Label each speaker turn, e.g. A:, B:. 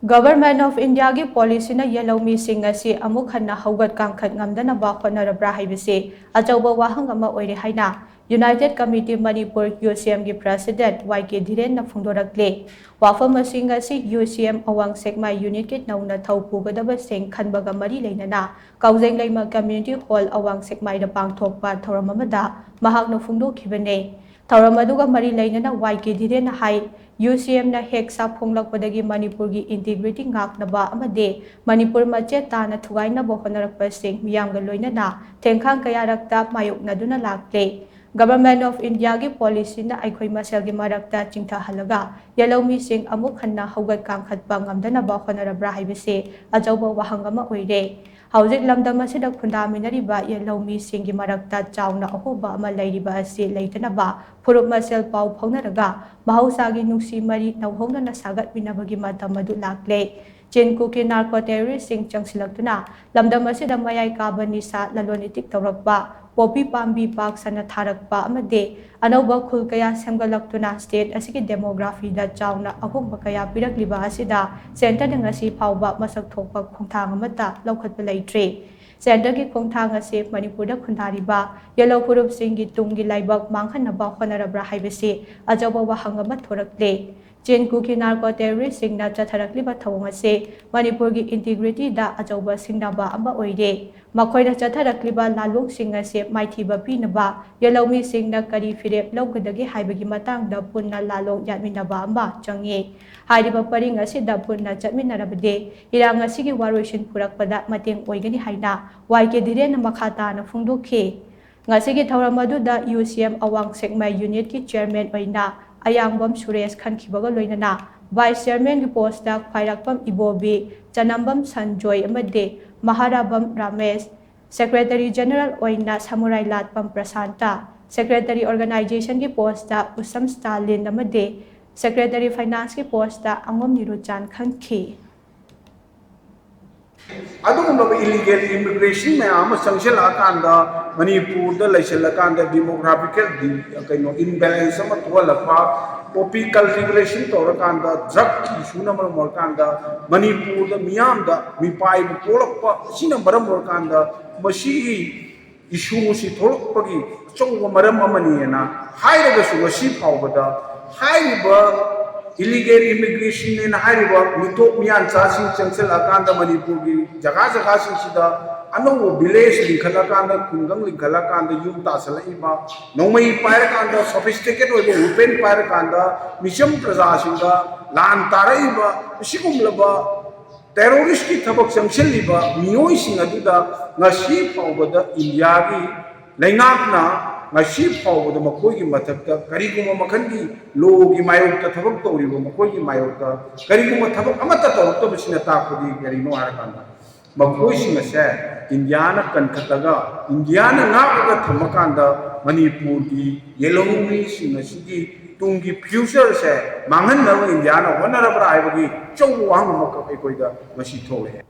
A: Government of India की policy na Yelhoumee shing asi Amuk Hanna Hougat-Kangkhat Ngamdanaba Hotnarabra haibasi achouba wahang ama oire haina United Committee Manipur UCM की President YK Dhiren na phongdorakli wafam asing asi UCM awang sekmai unit kit nauna thaupugadaba sing khanbaga mari leinana kaujeng leima community hall awang sekmai da pangthokpa thoram amada mahakna phongdokhibane thoram aduga mari leinana YK Dhiren hai UCM na heksa phonglakpadagi Manipur gi integrity ngaknaba amade Manipur machet tana thugaina bohonarakpa sing miyamga loinana thengkhang kayarakta mayoknaduna lakle Government of India की policy na aikhoi masel gi marakta chingtha halaga Yelhoumee shing Amuk Hanna Hougat-Kangkhat Ngamdanaba Hotnarabra haibasi achouba wahang ama oire Houzik lamdam asida khundaminariba Yelhoumee shing gi marakta chauna ahoba ama leiriba asi leitanaba phurup masel pau phaunaraga mahausa gi nungsi mari nauhongna na sagat binabagi matam adu lakle Chenku ki narco terrorist sing changsilaktuna lamdam asida mayai kabani sa lalonitik tawrakba popi pambi pak sana tharakpa amade anauba khul kaya semgalaktuna state asiki demography da chauna ahumba kaya pirakliba asida center ngasi phauba masak thokpa khongthang amata laukhatpa leitre center ki khongthang ase Manipur da khundariba yellow purup singi tungi laibak manghanaba Hotnarabra haibasi achouba wahang ama thorakle Chenku ki narco terrorist sing na chatharakliba thawong ase Manipur gi integrity da achouba singnaba amba oire makhoi na chatharakliba lalung sing ase maithiba pinaba Yelhoumee sing na kari firep lawgadagi haibagi matang da punna lalong yatminaba amba changi haidiba paring ase da punna chatminarabade irang asigi waroisin purakpada mateng oigani haina YK Dhiren na makhata na phongdokhi ngasigi thoram adu da UCM awang sekmai unit ki chairman oina Ayangbam Suresh Khankibaga loinana Vice Chairman ki post da khairakpam Ibobi Chanambam Sanjoy amade Maharabam Ramesh Secretary General oina Samurai Latpam Prasanta Secretary Organization ki post da Usam Stalin amade Secretary Finance ki post da Angom Niruchan Khankhi
B: illegal immigration Manipur demographical imbalance poppy cultivation drug issue Manipur Miam Mipai issue si Tolpagi, Chong Madam Maniana, high sheep high illegal immigration in Hariba, Mitopian Sassin Chancel Akanda Manipuri, Jagaza Sida, Ano village in Kalakanda, Kungang in Kalakanda, Yumta Salaiba, Nomai Parakanda, sophisticated with open Parakanda, Misham Prasashinga, Lan Taraiba, Shikumlaba, terrorist Tabak Sancheliba, Mioising Aduda, Naship over the Indiagi, Lainakna. Ngasip pau the Makogi Mataka, Kariguma Makandi, Logi Mayota Tabako, Makogi Mayota, Kariguma Tabak Amata Tobachinata for the Garino Arakanda. Makoising a sad, Indiana Kankataga, Indiana Nagaga Tamakanda, Manipuri, Yelhoumee, Sinasiki, Tungi Puser said, Mangan Indiana, one other bribery, Chow Wang Makakoida, Mashitole.